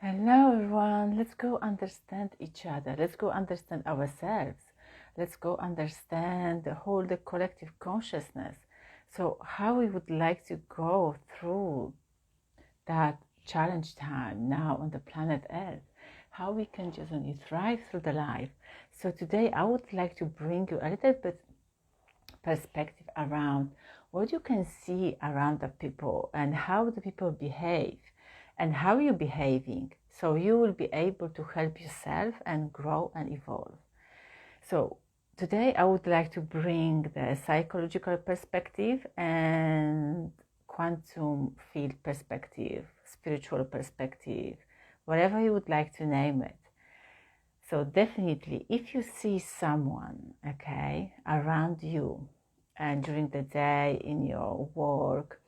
Hello everyone, let's go understand each other, let's go understand ourselves, let's go understand the collective consciousness. So how we would like to go through that challenge time now on the planet Earth, how we can just only thrive through the life. So today I would like to bring you a little bit perspective around what you can see around the people and how the people behave and how you're behaving, so you will be able to help yourself and grow and evolve. So today I would like to bring the psychological perspective and quantum field perspective, spiritual perspective, whatever you would like to name it. So definitely, if you see someone, okay, around you and during the day in your work,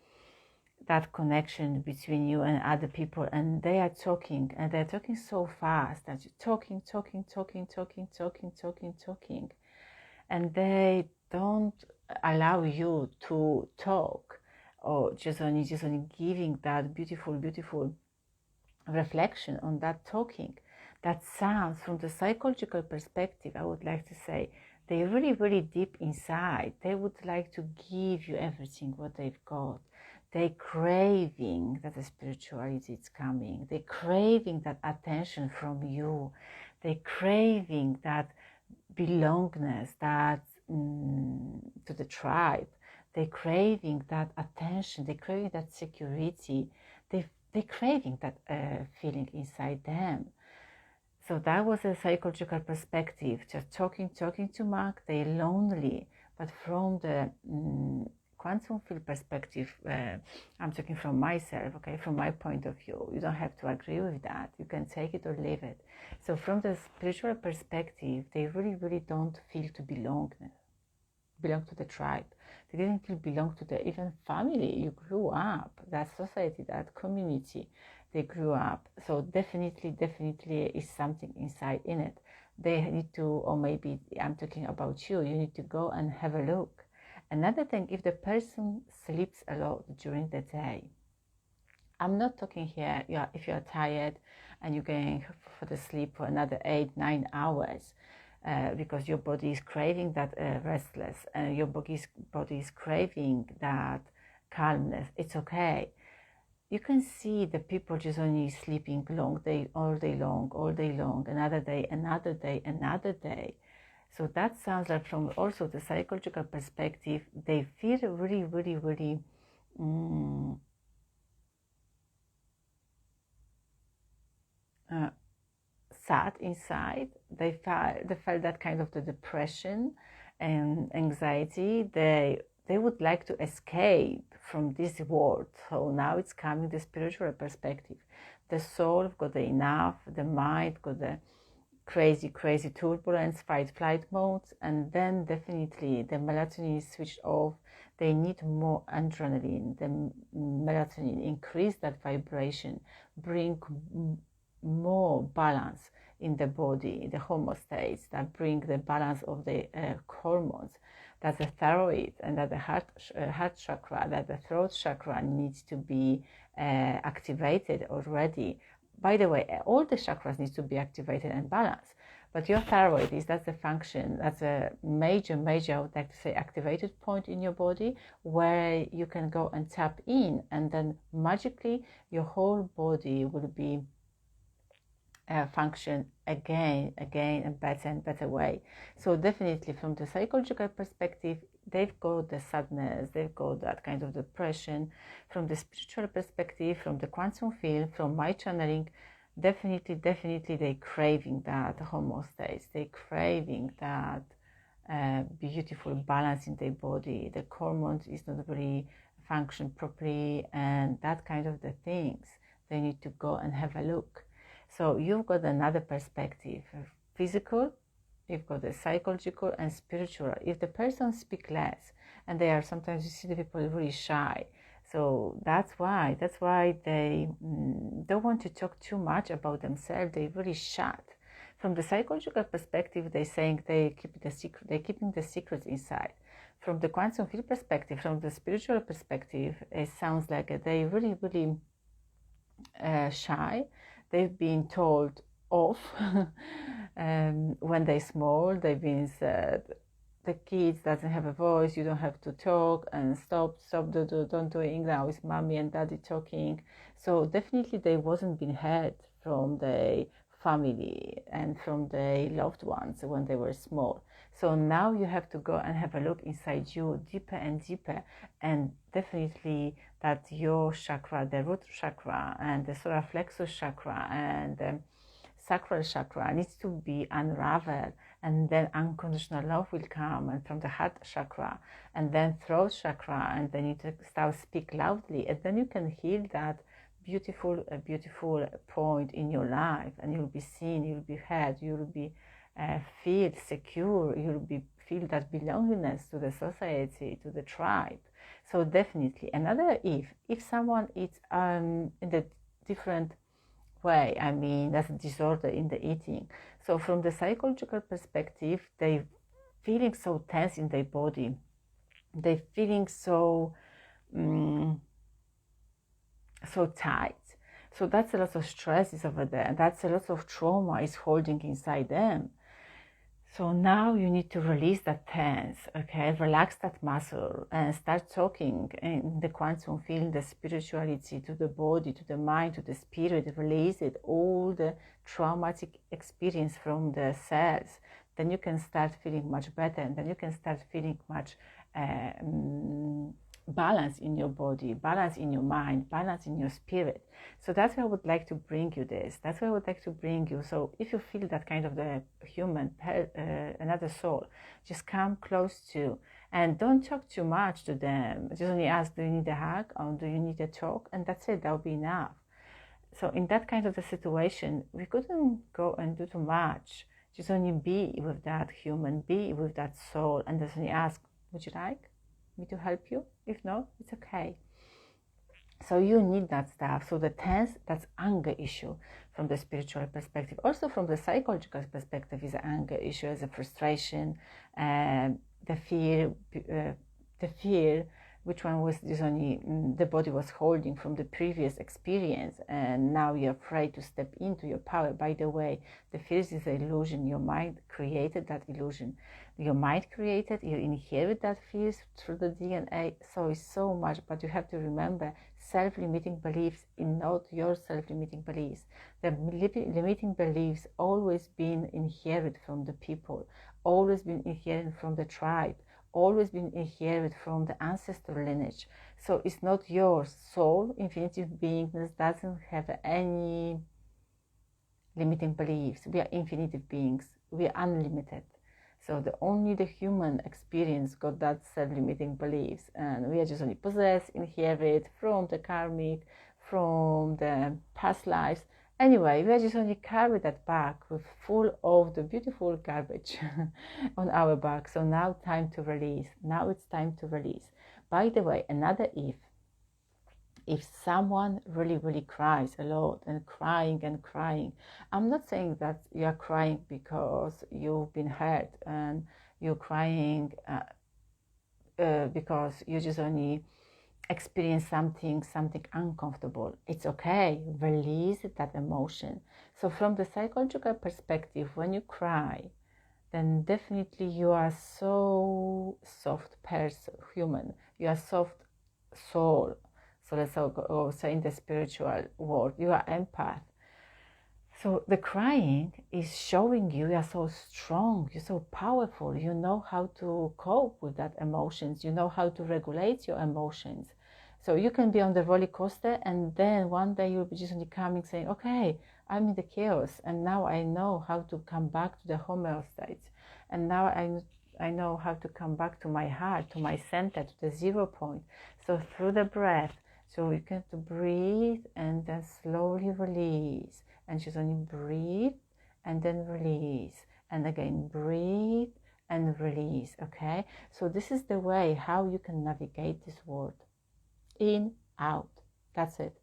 that connection between you and other people, and they are talking and they're talking so fast that you're talking, and they don't allow you to talk, or just only giving that beautiful reflection on that talking. That sounds, from the psychological perspective, I would like to say, they really deep inside, they would like to give you everything what they've got. They craving that the spirituality is coming. They craving that attention from you. They craving that belongingness, that to the tribe. They craving that attention. They craving that security. They craving that feeling inside them. So that was a psychological perspective. Just talking to Mark, they're lonely. But from the quantum field perspective, I'm talking from myself, okay, from my point of view. You don't have to agree with that. You can take it or leave it. So from the spiritual perspective, they really don't feel to belong to the tribe. They didn't feel belong to the even family you grew up, that society, that community they grew up. So definitely is something inside in it. They need to, or maybe I'm talking about you need to go and have a look. Another thing, if the person sleeps a lot during the day, I'm not talking here, if you're tired and you're going for the sleep for another 8-9 hours, because your body is craving that restless, and your body is craving that calmness. It's okay. You can see the people just only sleeping all day long, another day. So that sounds like, from also the psychological perspective, they feel really sad inside. They felt that kind of the depression and anxiety. They would like to escape from this world. So now it's coming the spiritual perspective. The soul got the enough, the mind got the crazy turbulence, fight flight modes, and then definitely the melatonin is switched off. They need more adrenaline. The melatonin increase that vibration, bring more balance in the body, the homeostates, that bring the balance of the hormones, that the thyroid and that the heart chakra, that the throat chakra needs to be activated already. By the way, all the chakras need to be activated and balanced, but your thyroid that's the function, that's a major, I would like to say, activated point in your body, where you can go and tap in, and then magically your whole body will be function again and better way. So definitely from the psychological perspective, they've got the sadness, they've got that kind of depression. From the spiritual perspective, from the quantum field, from my channeling, definitely they craving that homeostasis, they craving that beautiful balance in their body. The hormones is not really function properly, and that kind of the things they need to go and have a look. So you've got another perspective, physical, you've got the psychological and spiritual. If the person speaks less, and they are, sometimes you see the people really shy, so that's why they don't want to talk too much about themselves. They really shut. From the psychological perspective, they're saying they're keeping the secrets inside. From the quantum field perspective, from the spiritual perspective, it sounds like they really shy. they've been told off when they're small. They've been said, the kids doesn't have a voice, you don't have to talk, and stop, don't doing, now it's mommy and daddy talking. So definitely they wasn't being heard from the family and from the loved ones when they were small. So now you have to go and have a look inside you deeper and deeper, and definitely that your chakra, the root chakra and the solar plexus chakra and the sacral chakra needs to be unraveled, and then unconditional love will come, and from the heart chakra, and then throat chakra, and then you start speak loudly, and then you can heal that beautiful point in your life, and you'll be seen, you'll be heard, you'll be feel secure, you'll be feel that belongingness to the society, to the tribe. So definitely another, if someone is in the different way, I mean, that's a disorder in the eating. So from the psychological perspective, they feeling so tense in their body, they feeling so so tight. So that's a lot of stress is over there, and that's a lot of trauma is holding inside them. So now you need to release that tense, okay? Relax that muscle and start talking in the quantum field, the spirituality to the body, to the mind, to the spirit. Release it, all the traumatic experience from the cells. Then you can start feeling much better, and then you can start feeling much balance in your body, balance in your mind, balance in your spirit. So that's why I would like to bring you this. That's why I would like to bring you. So if you feel that kind of the human, another soul, just come close to, and don't talk too much to them. Just only ask, do you need a hug or do you need a talk? And that's it, that'll be enough. So in that kind of a situation, we couldn't go and do too much. Just only be with that human, be with that soul, and just only ask, would you like me to help you? If not, it's okay. So you need that stuff. So the tense, that's anger issue from the spiritual perspective. Also from the psychological perspective is an anger issue, as a frustration, the fear, which one was this only the body was holding from the previous experience, and now you're afraid to step into your power. By the way, the fear is an illusion. Your mind created that illusion. Your mind created, you inherit that fears through the DNA. So it's so much, but you have to remember, self-limiting beliefs is not your self-limiting beliefs. The limiting beliefs always been inherited from the people, always been inherited from the tribe, always been inherited from the ancestral lineage. So it's not your soul. Infinitive beingness doesn't have any limiting beliefs. We are infinitive beings. We are unlimited. So only the human experience got that self-limiting beliefs, and we are just only possessed, inherit from the karmic, from the past lives. Anyway, we are just only carry that back with full of the beautiful garbage on our back. So now time to release. Now it's time to release. By the way, another if someone really cries a lot and crying, I'm not saying that you are crying because you've been hurt and you're crying because you just only experience something uncomfortable. It's okay, release that emotion. So from the psychological perspective, when you cry, then definitely you are so soft person, human, you are soft soul. So let's go say in the spiritual world, you are empath. So the crying is showing you are so strong, you're so powerful, you know how to cope with that emotions, you know how to regulate your emotions. So you can be on the roller coaster, and then one day you'll be just coming saying, okay, I'm in the chaos, and now I know how to come back to the homeostasis, and now I know how to come back to my heart, to my center, to the 0 point. So through the breath, so you get to breathe and then slowly release, and just only breathe and then release, and again breathe and release. Okay, so this is the way how you can navigate this world. In, out, that's it.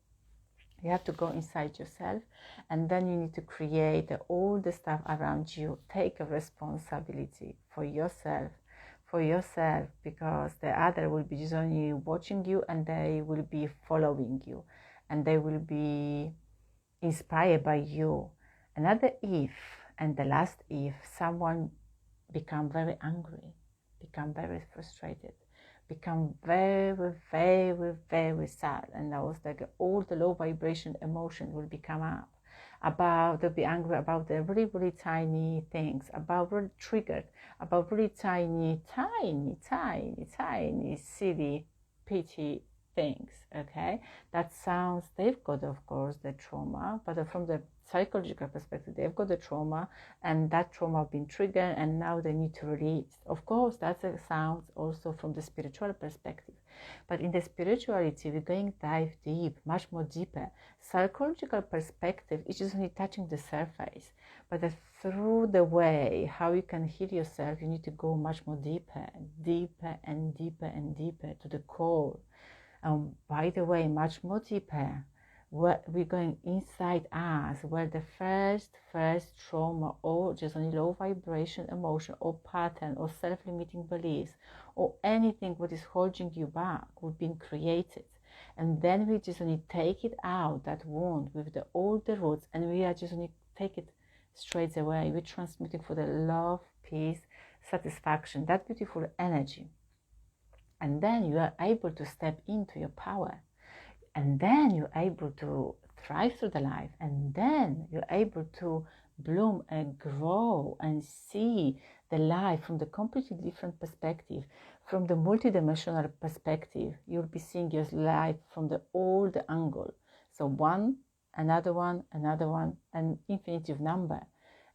You have to go inside yourself, and then you need to create all the stuff around you. Take a responsibility for yourself, because the other will be just only watching you, and they will be following you, and they will be inspired by you. Another if, and the last if, someone become very angry, become very frustrated, become very, very, very sad, and that was like all the low vibration emotion will become up. They'll be angry about the really, really tiny things, about really triggered, about really tiny, silly, petty things, okay? That sounds, they've got, of course, the trauma, but from the psychological perspective, they've got the trauma, and that trauma has been triggered, and now they need to release. Of course, that sounds also from the spiritual perspective. But in the spirituality, we're going dive deep, much more deeper. Psychological perspective is just only touching the surface. But through the way how you can heal yourself, you need to go much more deeper, deeper and deeper and deeper to the core. By the way, much more deeper, we're going inside us, where the first trauma, or just only low vibration emotion, or pattern, or self-limiting beliefs, or anything what is holding you back, would be created. And then we just only take it out, that wound, with all the roots, and we are just only take it straight away. We're transmitting for the love, peace, satisfaction, that beautiful energy. And then you are able to step into your power. And then you're able to thrive through the life. And then you're able to bloom and grow and see the life from the completely different perspective, from the multidimensional perspective. You'll be seeing your life from all the angle. So one, another one, an infinitive number.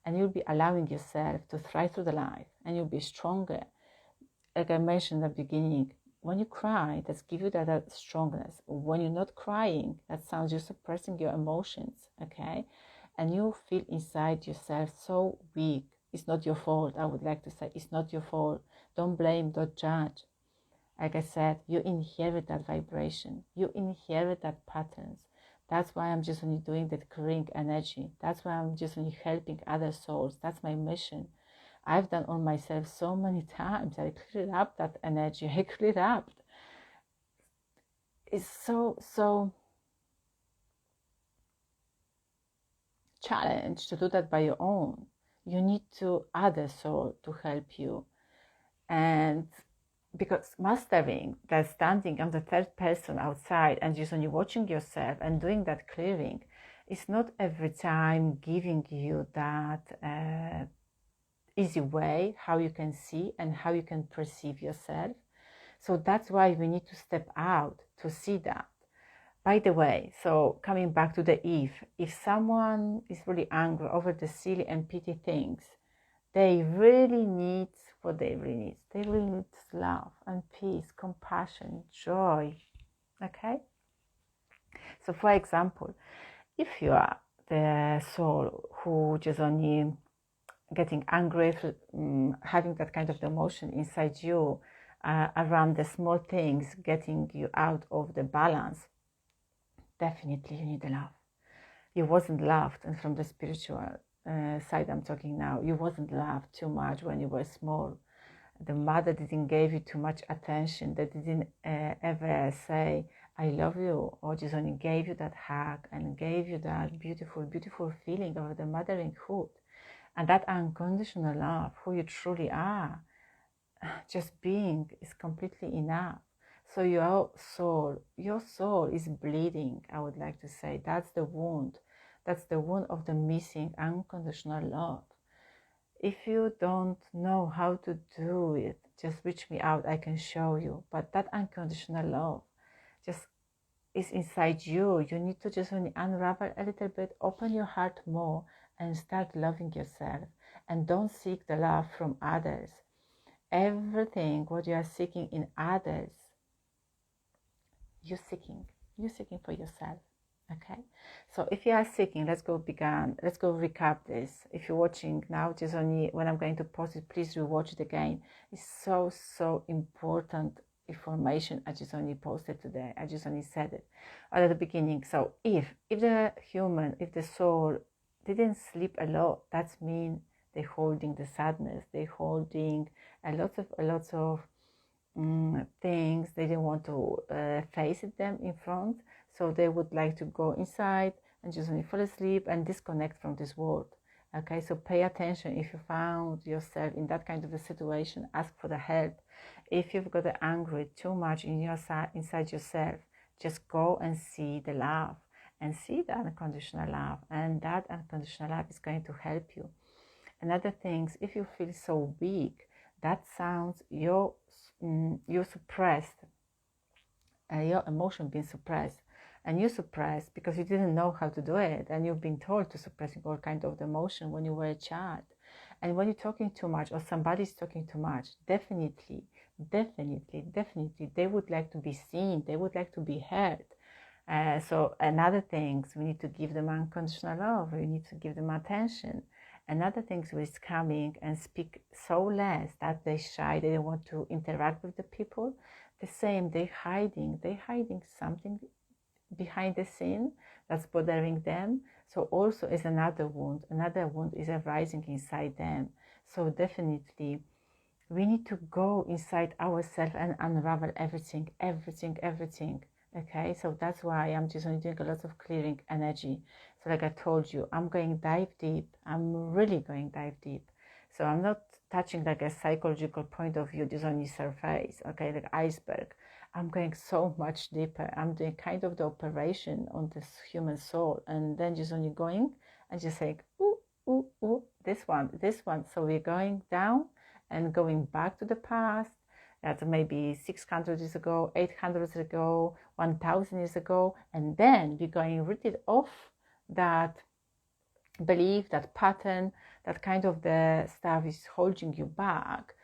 And you'll be allowing yourself to thrive through the life, and you'll be stronger. Like I mentioned at the beginning, when you cry, that's give you that strongness. When you're not crying, that sounds you're suppressing your emotions, okay? And you feel inside yourself so weak. It's not your fault, I would like to say. It's not your fault. Don't blame, don't judge. Like I said, you inherit that vibration. You inherit that patterns. That's why I'm just only doing that clearing energy. That's why I'm just only helping other souls. That's my mission. I've done on myself so many times. I cleared up that energy. I cleared up. It's so challenged to do that by your own. You need to other soul to help you. And because mastering that standing on the third person outside and just only watching yourself and doing that clearing, is not every time giving you that easy way how you can see and how you can perceive yourself. So that's why we need to step out to see that. By the way, so coming back to the if someone is really angry over the silly and petty things, they really need what they really need. They really need love and peace, compassion, joy. Okay? So for example, if you are the soul who just only getting angry, having that kind of emotion inside you around the small things, getting you out of the balance, definitely you need the love. You wasn't loved, and from the spiritual side I'm talking now, you wasn't loved too much when you were small. The mother didn't give you too much attention. They didn't ever say, I love you, or just only gave you that hug and gave you that beautiful, beautiful feeling of the motheringhood. And that unconditional love, who you truly are, just being is completely enough. So your soul is bleeding, I would like to say. That's the wound. That's the wound of the missing unconditional love. If you don't know how to do it, just reach me out, I can show you. But that unconditional love just is inside you. You need to just unravel a little bit, open your heart more, and start loving yourself. And don't seek the love from others. Everything what you are seeking in others, you're seeking for yourself. Okay, so if you are seeking, let's go recap this. If you're watching now, just only when I'm going to post it, please rewatch it again. It's so important information I just only posted today. I just only said it at the beginning. So if the soul didn't sleep a lot, that means they're holding the sadness, they're holding a lot of things they didn't want to face them in front. So they would like to go inside, and just only fall asleep and disconnect from this world. Okay, so pay attention. If you found yourself in that kind of a situation, ask for the help. If you've got angry too much in your inside yourself, just go and see the love and see the unconditional love, and that unconditional love is going to help you. Another thing, if you feel so weak, that sounds you're suppressed, your emotion being suppressed, and you suppressed because you didn't know how to do it, and you've been told to suppressing all kinds of emotion when you were a child. And when you're talking too much, or somebody's talking too much, definitely they would like to be seen, they would like to be heard. So another thing, we need to give them unconditional love, we need to give them attention. Another thing is coming and speak so less that they shy, they don't want to interact with the people. The same, they're hiding something behind the scene that's bothering them. So also is another wound is arising inside them. So definitely we need to go inside ourselves and unravel everything. Okay, so that's why I'm just only doing a lot of clearing energy. So like I told you, I'm going dive deep. I'm really going dive deep. So I'm not touching like a psychological point of view, just only surface, okay, like iceberg. I'm going so much deeper. I'm doing kind of the operation on this human soul, and then just only going and just saying, ooh, this one. So we're going down and going back to the past, that maybe 600 years ago, 800 years ago, 1000 years ago, and then we're going rid off that belief, that pattern, that kind of the stuff is holding you back,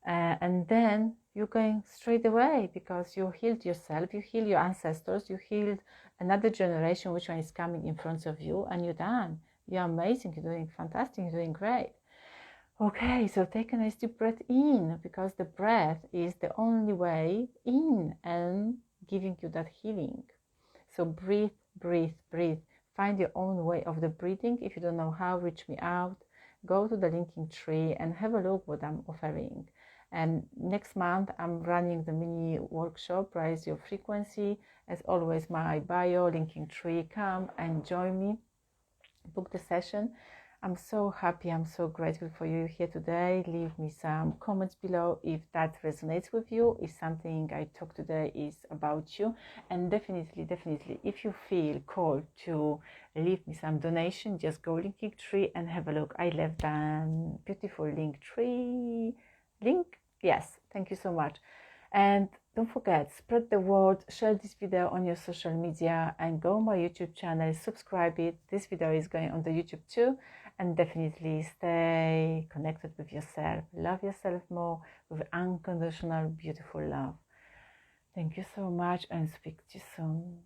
and then you're going straight away because you healed yourself, you healed your ancestors, you healed another generation which one is coming in front of you, and you're done. You're amazing, you're doing fantastic, you're doing great. Okay, so take a nice deep breath in, because the breath is the only way in and giving you that healing. So breathe. Find your own way of the breathing. If you don't know how, reach me out. Go to the linking tree and have a look what I'm offering. And next month, I'm running the mini workshop, Raise Your Frequency. As always, my bio, linking tree, come and join me. Book the session. I'm so happy, I'm so grateful for you here today. Leave me some comments below if that resonates with you, if something I talked today is about you. And definitely, if you feel called to leave me some donation, just go linking tree and have a look. I left a beautiful link tree link. Yes, thank you so much. And don't forget, spread the word, share this video on your social media, and go on my YouTube channel, subscribe it. This video is going on the YouTube too. And definitely stay connected with yourself. Love yourself more with unconditional, beautiful love. Thank you so much, and speak to you soon.